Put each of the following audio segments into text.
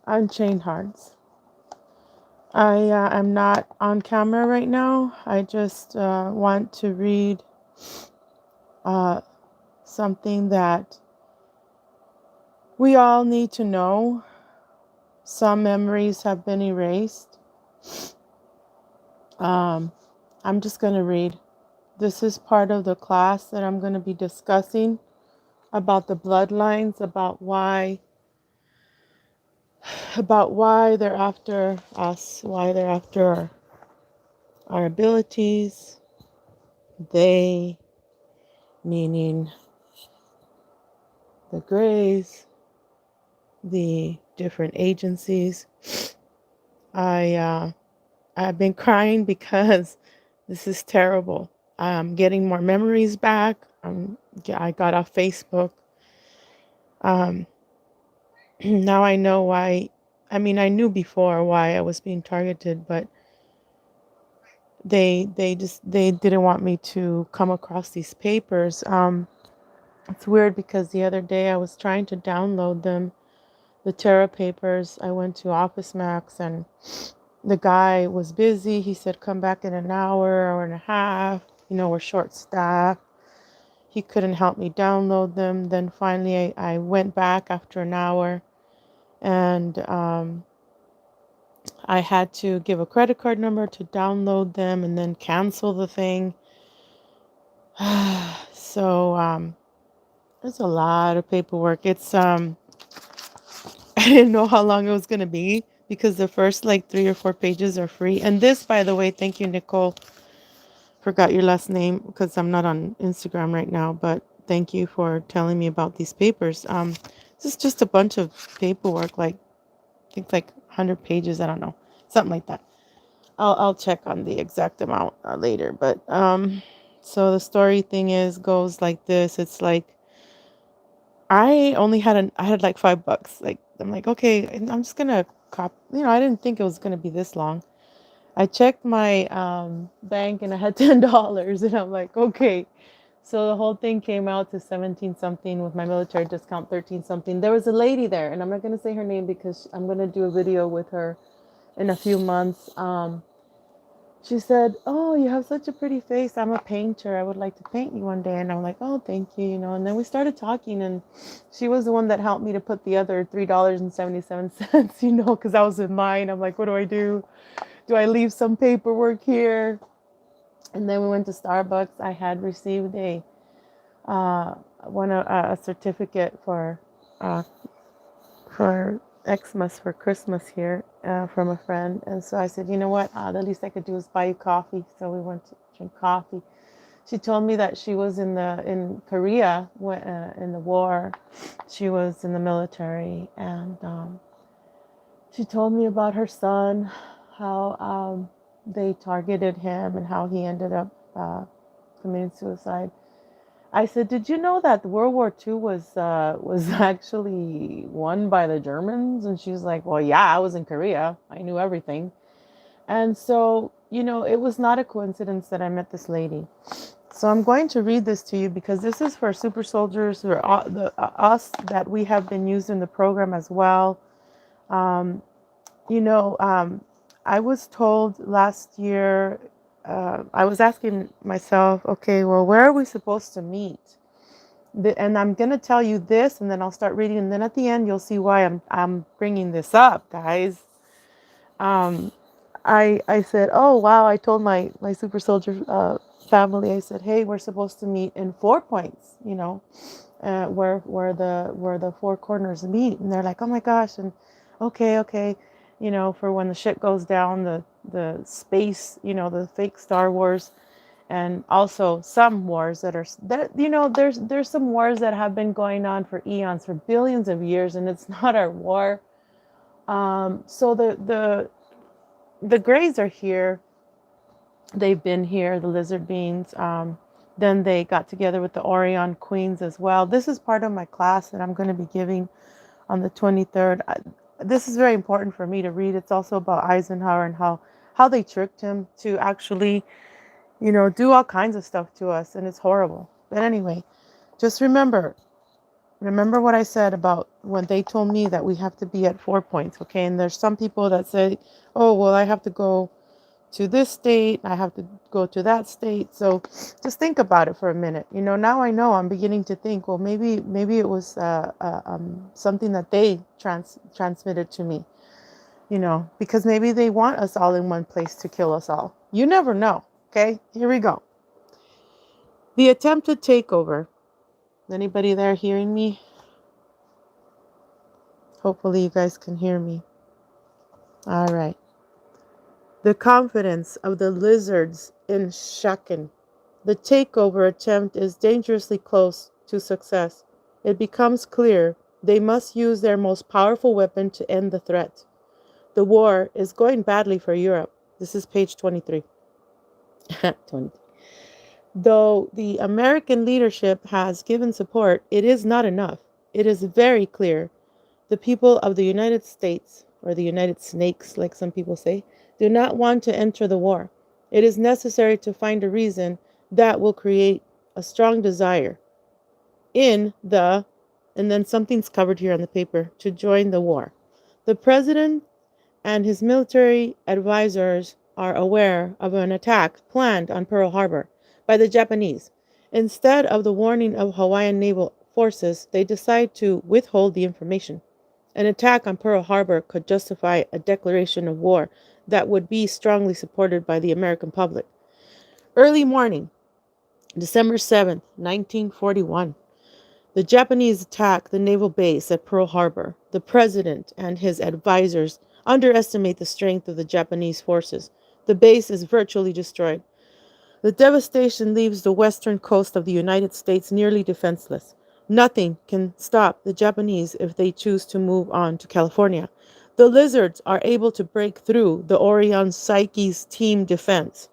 Unchained Hearts. I am not on camera right now. I just want to read uh, something that we all need to know. Some memories have been erased. I'm just going to read. This is part of the class that I'm going to be discussing about the bloodlines, about why they're after us, why they're after our abilities. They, meaning the Greys, the different agencies. I've been crying because this is terrible. I'm getting more memories back. I got off Facebook. Um, now I know why. I mean, I knew before why I was being targeted, but they didn't want me to come across these papers. It's weird because the other day I was trying to download them, the Terra papers. I went to Office Max and the guy was busy. He said, come back in an hour and a half. We're short staffed. He couldn't help me download them. Then finally I went back after an hour and I had to give a credit card number to download them and then cancel the thing. So there's a lot of paperwork. I didn't know how long it was going to be because the first like 3 or 4 pages are free. And this, by the way, thank you, Nicole. Forgot your last name because I'm not on Instagram right now, but thank you for telling me about these papers. This is just a bunch of paperwork, like I think like 100 pages. I don't know, something like that. I'll check on the exact amount later. But so the story thing goes like this. It's like I had like $5. Like I'm like, okay, I'm just gonna cop. I didn't think it was gonna be this long. I checked my bank and I had $10, and I'm like, okay. So the whole thing came out to 17 something with my military discount, 13 something. There was a lady there, and I'm not gonna say her name because I'm gonna do a video with her in a few months. She said, "Oh, you have such a pretty face. I'm a painter. I would like to paint you one day." And I'm like, "Oh, thank you." And then we started talking, and she was the one that helped me to put the other $3.77, because I was in mine. I'm like, what do I do? Do I leave some paperwork here? And then we went to Starbucks. I had received a certificate uh, for Xmas for Christmas here from a friend. And so I said, you know what? The least I could do is buy you coffee. So we went to drink coffee. She told me that she was in Korea in the war. She was in the military, and she told me about her son, how they targeted him, and how he ended up committing suicide. I said, "Did you know that World War II was actually won by the Germans?" And she's like, "Well, yeah, I was in Korea. I knew everything." And so, it was not a coincidence that I met this lady. So I'm going to read this to you because this is for super soldiers, or us that we have been used in the program as well. Um, you know, um, I was told last year, I was asking myself, okay, well, where are we supposed to meet? And I'm going to tell you this, and then I'll start reading. And then at the end, you'll see why I'm bringing this up, guys. Um, I said, oh, wow. I told my super soldier family, I said, hey, we're supposed to meet in 4 points, where the 4 corners meet. And they're like, oh my gosh. And okay, for when the shit goes down, the space, the fake Star Wars, and also some wars there's some wars that have been going on for eons, for billions of years, and it's not our war. So the Greys are here. They've been here, the lizard beings. Then they got together with the Orion Queens as well. This is part of my class that I'm going to be giving on the 23rd. This is very important for me to read. It's also about Eisenhower and how they tricked him to actually, do all kinds of stuff to us, and it's horrible. But anyway, just remember, Remember what I said about when they told me that we have to be at 4 points, okay? And there's some people that say, oh, well, I have to go to this state, I have to go to that state. So just think about it for a minute. Now I know, I'm beginning to think, well, maybe it was something that they transmitted to me, because maybe they want us all in one place to kill us all. You never know, okay? Here we go. The attempted takeover. Anybody there hearing me? Hopefully you guys can hear me. All right. The confidence of the lizards in Shaken. The takeover attempt is dangerously close to success. It becomes clear they must use their most powerful weapon to end the threat. The war is going badly for Europe. This is page 23. 20. Though the American leadership has given support, it is not enough. It is very clear the people of the United States, or the United Snakes, like some people say, do not want to enter the war. It is necessary to find a reason that will create a strong desire and then something's covered here on the paper, to join the war. The president and his military advisors are aware of an attack planned on Pearl Harbor by the Japanese. Instead of the warning of Hawaiian naval forces, they decide to withhold the information. An attack on Pearl Harbor could justify a declaration of war that would be strongly supported by the American public. Early morning, December 7th, 1941. The Japanese attack the naval base at Pearl Harbor. The president and his advisors underestimate the strength of the Japanese forces. The base is virtually destroyed. The devastation leaves the western coast of the United States nearly defenseless. Nothing can stop the Japanese if they choose to move on to California. The lizards are able to break through the Orion Psyche's team defenses.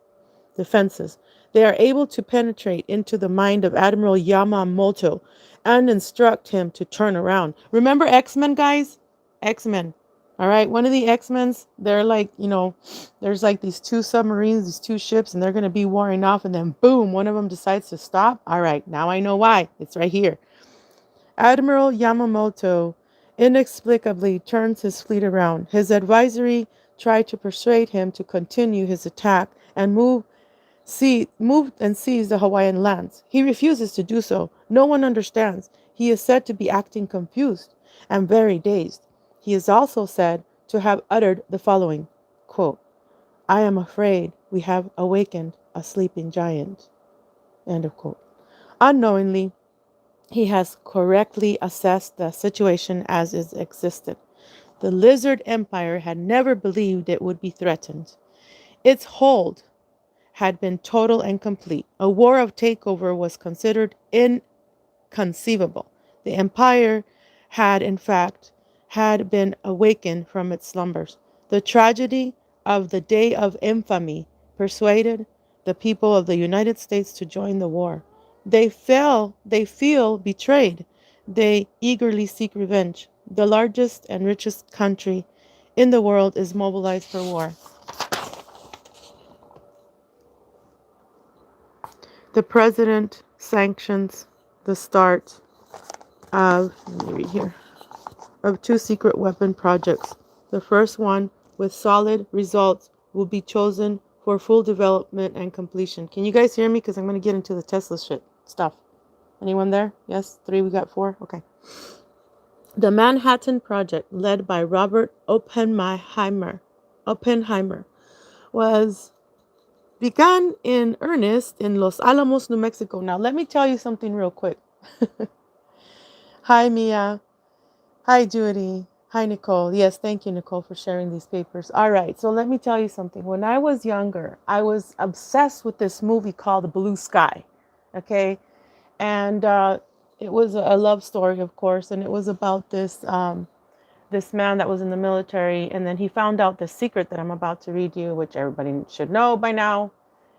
They are able to penetrate into the mind of Admiral Yamamoto and instruct him to turn around. Remember X-Men, guys? X-Men. All right, one of the X-Men's, they're like, there's like these two submarines, these two ships, and they're going to be warring off, and then boom, one of them decides to stop. All right, now I know why. It's right here. Admiral Yamamoto inexplicably turns his fleet around. His advisory tried to persuade him to continue his attack and move and seize the Hawaiian lands. He refuses to do so. No one understands. He is said to be acting confused and very dazed. He is also said to have uttered the following, quote, "I am afraid we have awakened a sleeping giant." End of quote. Unknowingly, he has correctly assessed the situation as it existed. The Lizard Empire had never believed it would be threatened. Its hold had been total and complete. A war of takeover was considered inconceivable. The empire had, in fact, been awakened from its slumbers. The tragedy of the day of infamy persuaded the people of the United States to join the war. They feel betrayed. They eagerly seek revenge. The largest and richest country in the world is mobilized for war. The president sanctions the start of, let me read here, of 2 secret weapon projects. The first one, with solid results, will be chosen for full development and completion. Can you guys hear me? Because I'm going to get into the Tesla stuff. Anyone there? Yes? 3, we got 4? Okay. The Manhattan Project, led by Robert Oppenheimer, was began in earnest in Los Alamos, New Mexico. Now, let me tell you something real quick. Hi, Mia. Hi, Judy. Hi, Nicole. Yes, thank you, Nicole, for sharing these papers. All right, so let me tell you something. When I was younger, I was obsessed with this movie called Blue Sky, okay? And it was a love story, of course, and it was about this man that was in the military, and then he found out the secret that I'm about to read you, which everybody should know by now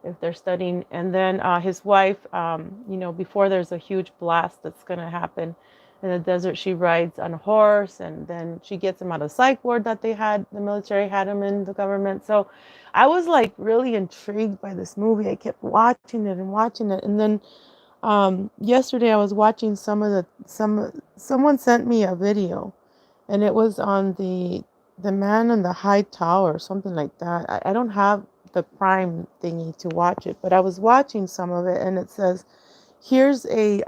if they're studying. And then his wife, before there's a huge blast that's going to happen in the desert, she rides on a horse, and then she gets him out of the psych ward that the military had him in, the government. So I was like really intrigued by this movie. I kept watching it, and then Yesterday I was watching someone sent me a video, and it was on the man on the high tower, something like that. I don't have the Prime thingy to watch it, but I was watching some of it, and it says, here's a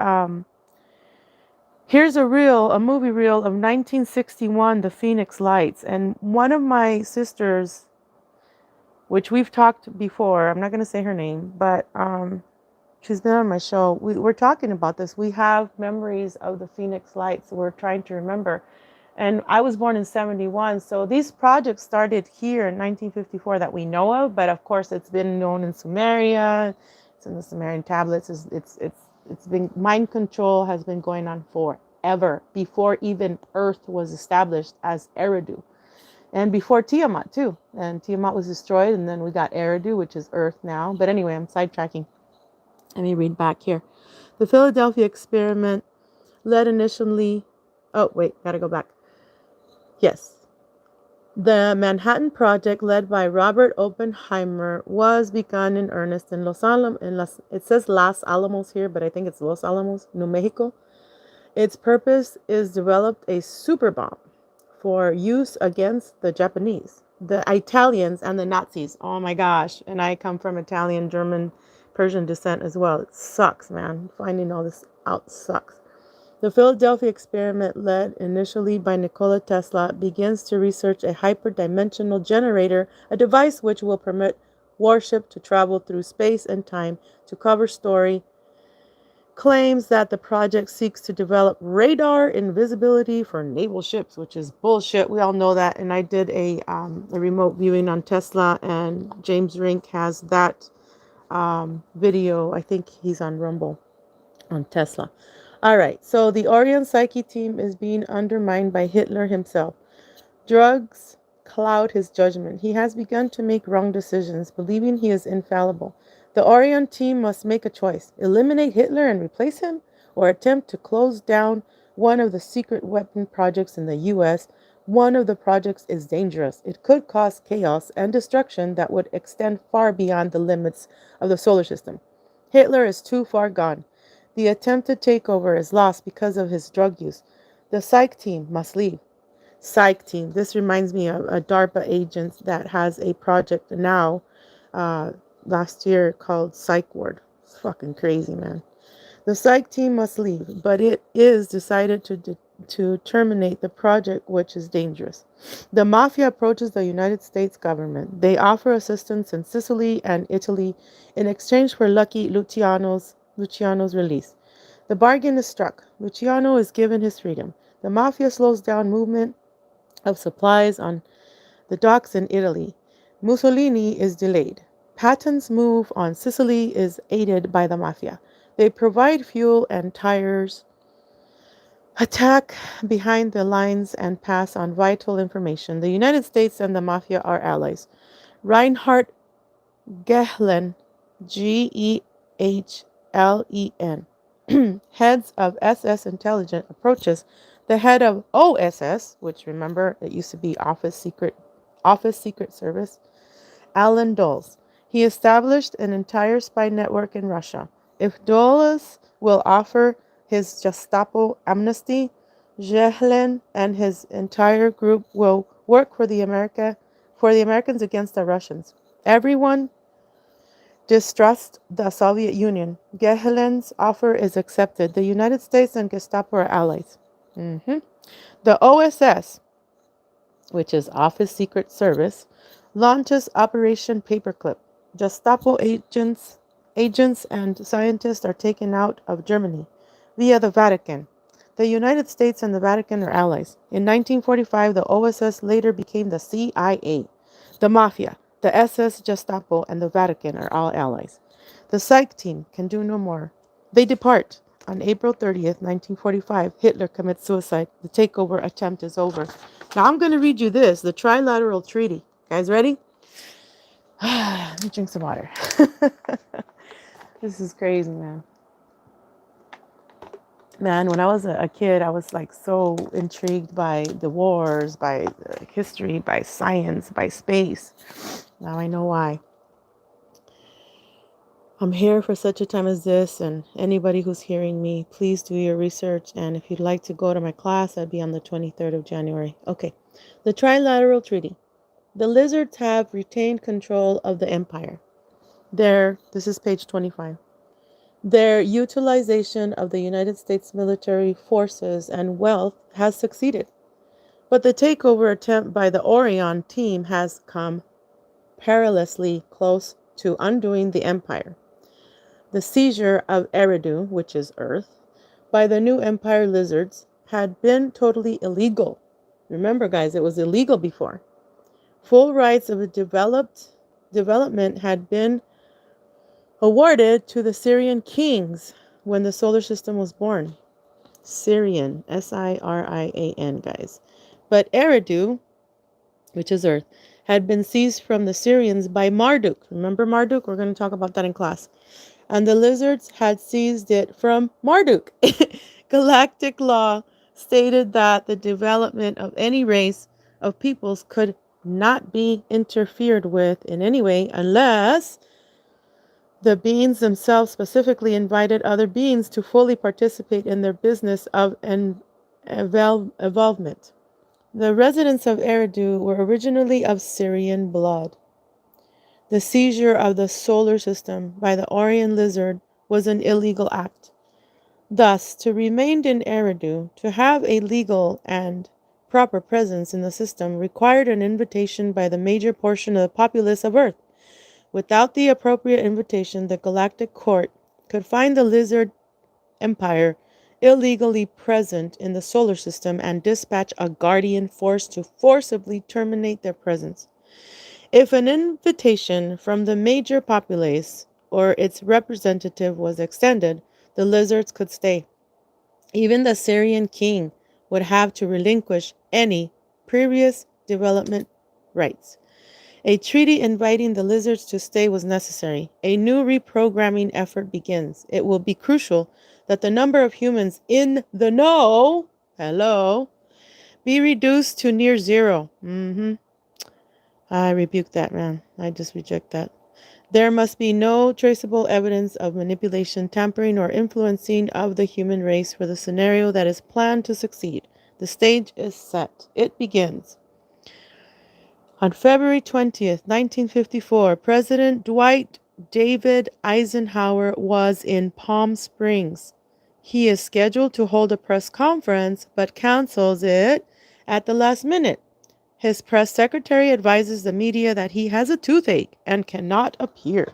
movie reel of 1961, The Phoenix Lights. And one of my sisters, which we've talked before, I'm not going to say her name, but she's been on my show. We're talking about this. We have memories of the Phoenix Lights. We're trying to remember. And I was born in 71. So these projects started here in 1954 that we know of. But of course, it's been known in Sumeria. It's in the Sumerian tablets. It's been, mind control has been going on forever, before even Earth was established as Eridu. And before Tiamat too. And Tiamat was destroyed, and then we got Eridu, which is Earth now. But anyway, I'm sidetracking. Let me read back here. The Philadelphia experiment led initially... Oh, wait, gotta go back. Yes. The Manhattan Project, led by Robert Oppenheimer, was begun in earnest in Los Alamos. It says Las Alamos here, but I think it's Los Alamos, New Mexico. Its purpose is developed a super bomb for use against the Japanese, the Italians, and the Nazis. Oh my gosh. And I come from Italian, German, Persian descent as well. It sucks, man. Finding all this out sucks. The Philadelphia experiment, led initially by Nikola Tesla, begins to research a hyperdimensional generator, a device which will permit warship to travel through space and time. To cover story, claims that the project seeks to develop radar invisibility for naval ships, which is bullshit. We all know that. And I did a remote viewing on Tesla, and James Rink has that video. I think he's on Rumble on Tesla. All right, so the Orion Psyche team is being undermined by Hitler himself. Drugs cloud his judgment. He has begun to make wrong decisions, believing he is infallible. The Orion team must make a choice: eliminate Hitler and replace him, or attempt to close down one of the secret weapon projects in the U.S. One of the projects is dangerous. It could cause chaos and destruction that would extend far beyond the limits of the solar system. Hitler is too far gone. The attempted takeover is lost because of his drug use. The Psych team must leave. Psych team. This reminds me of a DARPA agent that has a project now, last year, called Psych Ward. It's fucking crazy, man. The Psych team must leave, but it is decided to terminate the project, which is dangerous. The mafia approaches the United States government. They offer assistance in Sicily and Italy in exchange for Luciano's release. The bargain is struck. Luciano is given his freedom. The mafia slows down movement of supplies on the docks in Italy. Mussolini is delayed. Patton's move on Sicily is aided by the mafia. They provide fuel and tires, attack behind the lines, and pass on vital information. The United States and the mafia are allies. Reinhard Gehlen, Gehlen, heads of SS intelligence, approaches the head of OSS, which, remember, it used to be Office Secret Service, Alan Dulles. He established an entire spy network in Russia. If Dulles will offer his Gestapo amnesty, Gehlen and his entire group will work for the Americans against the Russians. Everyone distrust the Soviet Union. Gehlen's offer is accepted. The United States and Gestapo are allies. The OSS, which is Office Secret Service, launches Operation Paperclip. Gestapo agents and scientists are taken out of Germany via the Vatican. The United States and the Vatican are allies. In 1945, the OSS later became the CIA. The Mafia, the SS, Gestapo, and the Vatican are all allies. The Psych team can do no more. They depart. On April 30th, 1945, Hitler commits suicide. The takeover attempt is over. Now I'm going to read you this, the Trilateral Treaty. Guys ready? Let me drink some water. This is crazy, man. Man, when I was a kid, I was like so intrigued by the wars, by history, by science, by space. Now I know why. I'm here for such a time as this, and anybody who's hearing me, please do your research. And if you'd like to go to my class, I'd be on the 23rd of January. Okay, the Trilateral Treaty. The lizards have retained control of the empire. This is page 25. Their utilization of the United States military forces and wealth has succeeded. But the takeover attempt by the Orion team has come perilously close to undoing the empire. The seizure of Eridu, which is Earth, by the new empire lizards had been totally illegal. Remember, guys, it was illegal before. Full rights of development had been awarded to the Syrian kings when the solar system was born. Syrian, Sirian, guys. But Eridu, which is Earth, had been seized from the Syrians by Marduk. Remember Marduk? We're going to talk about that in class. And the lizards had seized it from Marduk. Galactic law stated that the development of any race of peoples could not be interfered with in any way unless the beings themselves specifically invited other beings to fully participate in their business of evolvement. The residents of Eridu were originally of Syrian blood. The seizure of the solar system by the Orion lizard was an illegal act. Thus, to remain in Eridu, to have a legal and proper presence in the system, required an invitation by the major portion of the populace of Earth. Without the appropriate invitation, the Galactic Court could find the lizard empire illegally present in the solar system and dispatch a guardian force to forcibly terminate their presence. If an invitation from the major populace or its representative was extended, the lizards could stay. Even the Syrian king would have to relinquish any previous development rights. A treaty inviting the lizards to stay was necessary. A new reprogramming effort begins. It will be crucial that the number of humans in the know, be reduced to near zero. I rebuke that, man. I just reject that. There must be no traceable evidence of manipulation, tampering, or influencing of the human race for the scenario that is planned to succeed. The stage is set. It begins. On February 20th, 1954, President Dwight David Eisenhower was in Palm Springs. He is scheduled to hold a press conference, but cancels it at the last minute. His press secretary advises the media that he has a toothache and cannot appear.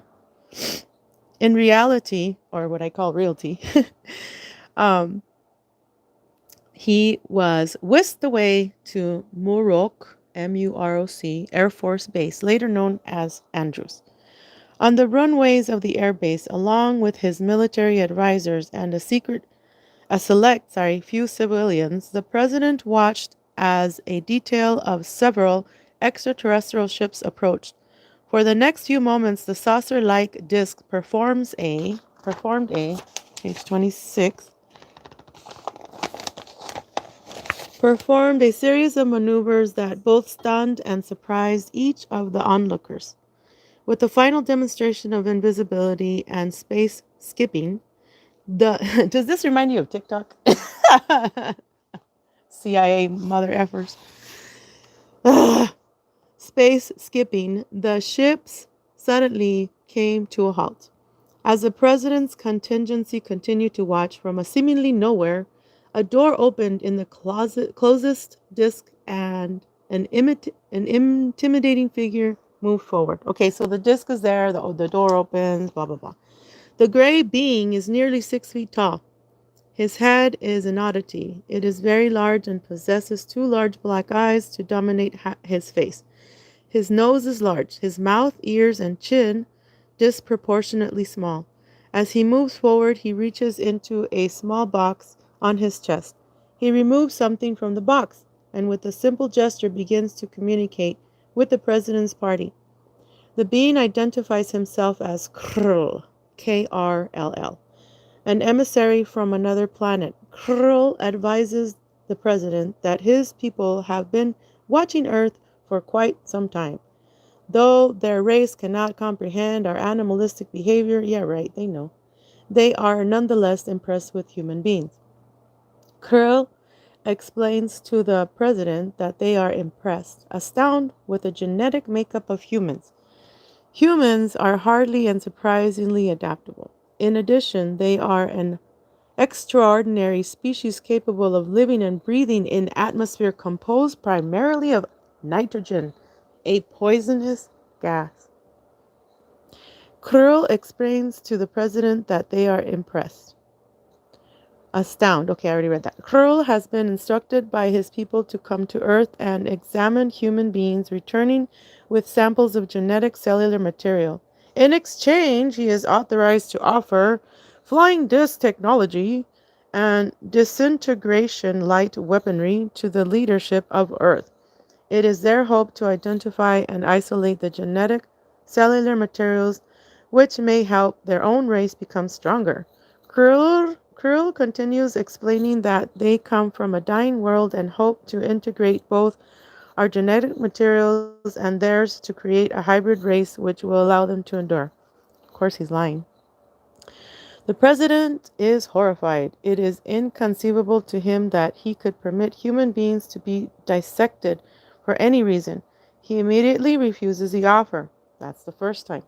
In reality, or what I call realty, he was whisked away to Muroc, M-U-R-O-C, Air Force Base, later known as Andrews. On the runways of the air base, along with his military advisors and a select few civilians, the president watched as a detail of several extraterrestrial ships approached. For the next few moments, the saucer-like disc performed a, page 26, performed a series of maneuvers that both stunned and surprised each of the onlookers. With the final demonstration of invisibility and space skipping, does this remind you of TikTok? CIA mother effers. Space skipping, the ships suddenly came to a halt. As the president's contingency continued to watch from a seemingly nowhere, a door opened in the closest disc and an intimidating figure moved forward. Okay, so the disc is there, the door opens, blah, blah, blah. The gray being is nearly 6 feet tall. His head is an oddity. It is very large and possesses 2 large black eyes to dominate his face. His nose is large, his mouth, ears, and chin disproportionately small. As he moves forward, he reaches into a small box on his chest. He removes something from the box, and with a simple gesture begins to communicate with the president's party. The being identifies himself as Krll, K-R-L-L, an emissary from another planet. Krll advises the president that his people have been watching Earth for quite some time. Though their race cannot comprehend our animalistic behavior, yeah, right, they know, they are nonetheless impressed with human beings. Krill explains to the president that they are impressed, astounded with the genetic makeup of humans. Humans are hardly and surprisingly adaptable. In addition, they are an extraordinary species capable of living and breathing in atmosphere composed primarily of nitrogen, a poisonous gas. Krill explains to the president that they are impressed. Astound. Okay, I already read that. Krill has been instructed by his people to come to Earth and examine human beings, returning with samples of genetic cellular material. In exchange, he is authorized to offer flying disc technology and disintegration light weaponry to the leadership of Earth. It is their hope to identify and isolate the genetic cellular materials which may help their own race become stronger. Krill continues explaining that they come from a dying world and hope to integrate both our genetic materials and theirs to create a hybrid race which will allow them to endure. Of course, he's lying. The president is horrified. It is inconceivable to him that he could permit human beings to be dissected for any reason. He immediately refuses the offer. That's the first time.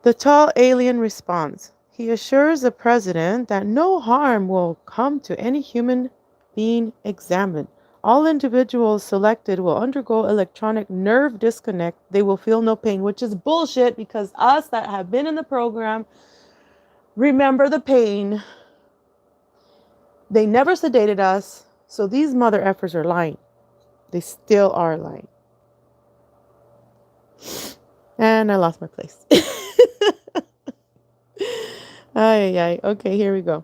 The tall alien responds. He assures the president that no harm will come to any human being examined. All individuals selected will undergo electronic nerve disconnect. They will feel no pain, which is bullshit because us that have been in the program remember the pain. They never sedated us, so these mother effers are lying. They still are lying. And I lost my place. Okay, here we go.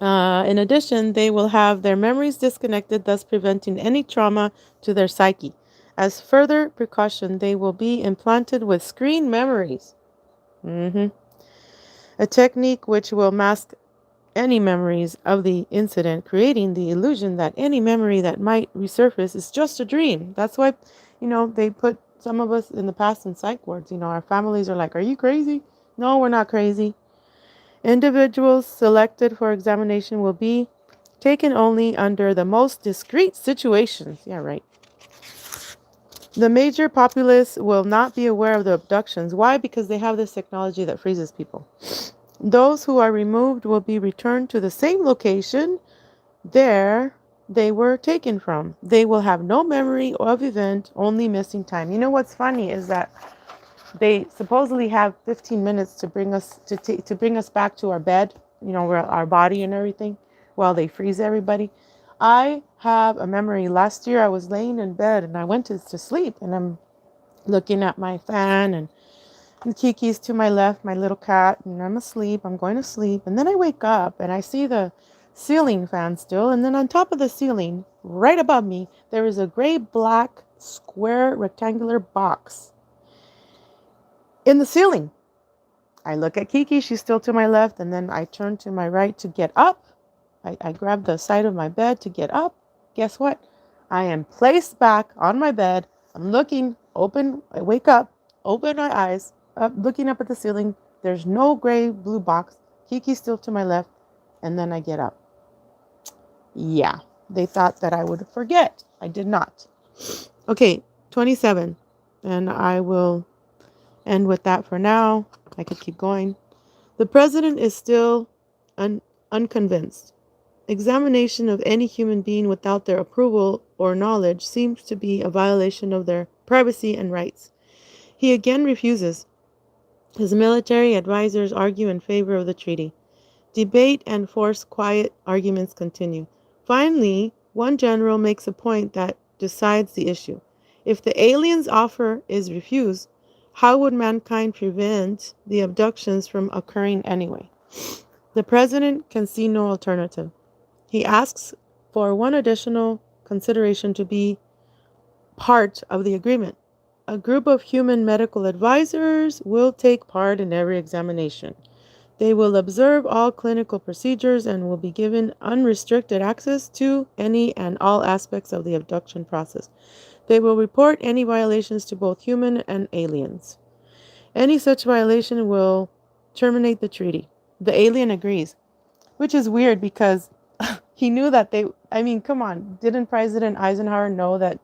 In addition, they will have their memories disconnected, thus preventing any trauma to their psyche. As further precaution, they will be implanted with screen memories. A technique which will mask any memories of the incident, creating the illusion that any memory that might resurface is just a dream. That's why, they put some of us in the past in psych wards. Our families are like, are you crazy? No, we're not crazy. Individuals selected for examination will be taken only under the most discreet situations. Yeah, right. The major populace will not be aware of the abductions. Why? Because they have this technology that freezes people. Those who are removed will be returned to the same location there they were taken from. They will have no memory of event, only missing time. You know what's funny is that they supposedly have 15 minutes to bring us to bring us back to our bed, our body and everything, while they freeze everybody. I have a memory. Last year I was laying in bed and I went to sleep, and I'm looking at my fan and Kiki's to my left, my little cat, and I'm asleep. I'm going to sleep, and then I wake up and I see the ceiling fan still, and then on top of the ceiling, right above me, there is a gray black square rectangular box in the ceiling. I look at Kiki, she's still to my left, and then I turn to my right to get up. I grab the side of my bed to get up. Guess what? I am placed back on my bed. I'm looking, I wake up, open my eyes, looking up at the ceiling. There's no gray blue box. Kiki's still to my left, and then I get up. Yeah, they thought that I would forget. I did not. Okay, 27, and I will end with that for now. I could keep going. The president is still unconvinced. Examination of any human being without their approval or knowledge seems to be a violation of their privacy and rights. He again refuses. His military advisors argue in favor of the treaty. Debate and forced quiet arguments continue. Finally, one general makes a point that decides the issue. If the aliens' offer is refused, how would mankind prevent the abductions from occurring anyway? The president can see no alternative. He asks for one additional consideration to be part of the agreement. A group of human medical advisors will take part in every examination. They will observe all clinical procedures and will be given unrestricted access to any and all aspects of the abduction process. They will report any violations to both human and aliens. Any such violation will terminate the treaty. The alien agrees, which is weird because he knew that come on, didn't President Eisenhower know that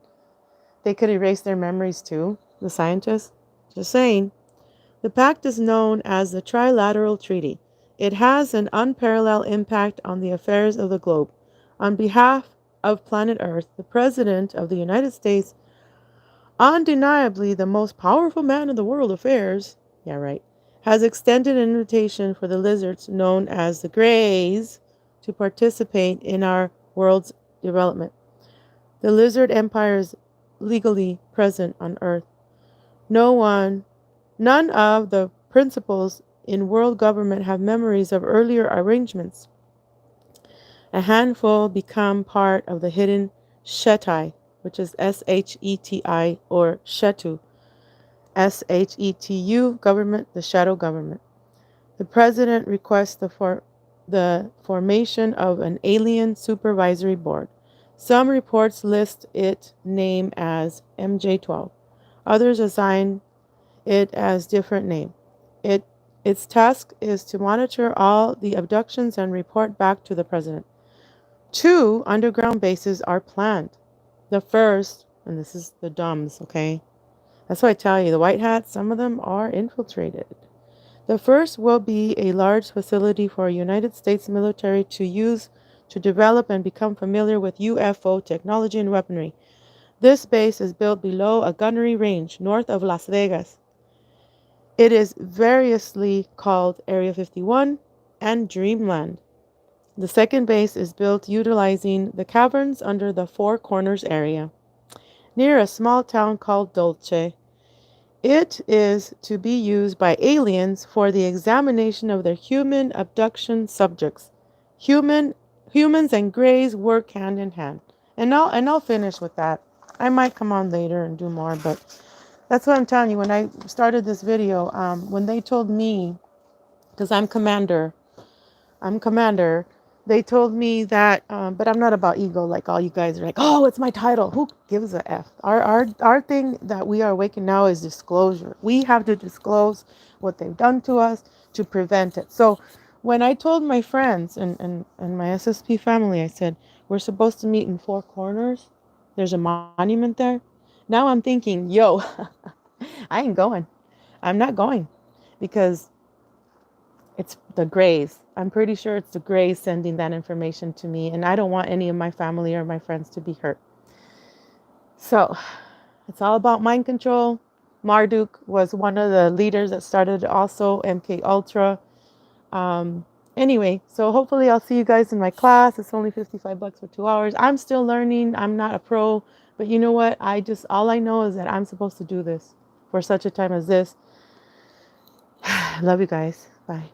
they could erase their memories too, the scientists? Just saying. The pact is known as the Trilateral Treaty. It has an unparalleled impact on the affairs of the globe. On behalf of planet Earth, the President of the United States, undeniably the most powerful man in the world affairs, yeah, right, has extended an invitation for the lizards known as the Greys to participate in our world's development. The lizard empire is legally present on Earth. None of the principals in world government have memories of earlier arrangements. A handful become part of the hidden Shetai, which is Sheti or Shetu, Shetu government, the shadow government. The president requests the formation of an alien supervisory board. Some reports list its name as MJ12. Others assign it as different name. Its task is to monitor all the abductions and report back to the president. 2 underground bases are planned. The first, and this is the DUMBS, okay? That's why I tell you, the white hats, some of them are infiltrated. The first will be a large facility for United States military to use to develop and become familiar with UFO technology and weaponry. This base is built below a gunnery range north of Las Vegas. It is variously called Area 51 and Dreamland. The second base is built utilizing the caverns under the Four Corners area, near a small town called Dulce. It is to be used by aliens for the examination of their human abduction subjects. Humans and Greys work hand in hand. And I'll finish with that. I might come on later and do more, but that's what I'm telling you. When I started this video, when they told me, because I'm commander, they told me that, but I'm not about ego like all you guys are like, oh, it's my title. Who gives a F? Our thing that we are awakened now is disclosure. We have to disclose what they've done to us to prevent it. So when I told my friends and my SSP family, I said, we're supposed to meet in Four Corners. There's a monument there. Now I'm thinking, yo, I ain't going. I'm not going because it's the Greys. I'm pretty sure it's the Greys sending that information to me, and I don't want any of my family or my friends to be hurt. So it's all about mind control. Marduk was one of the leaders that started also MK Ultra. Anyway, so hopefully I'll see you guys in my class. It's only $55 for 2 hours. I'm still learning. I'm not a pro, but you know what? All I know is that I'm supposed to do this for such a time as this. Love you guys. Bye.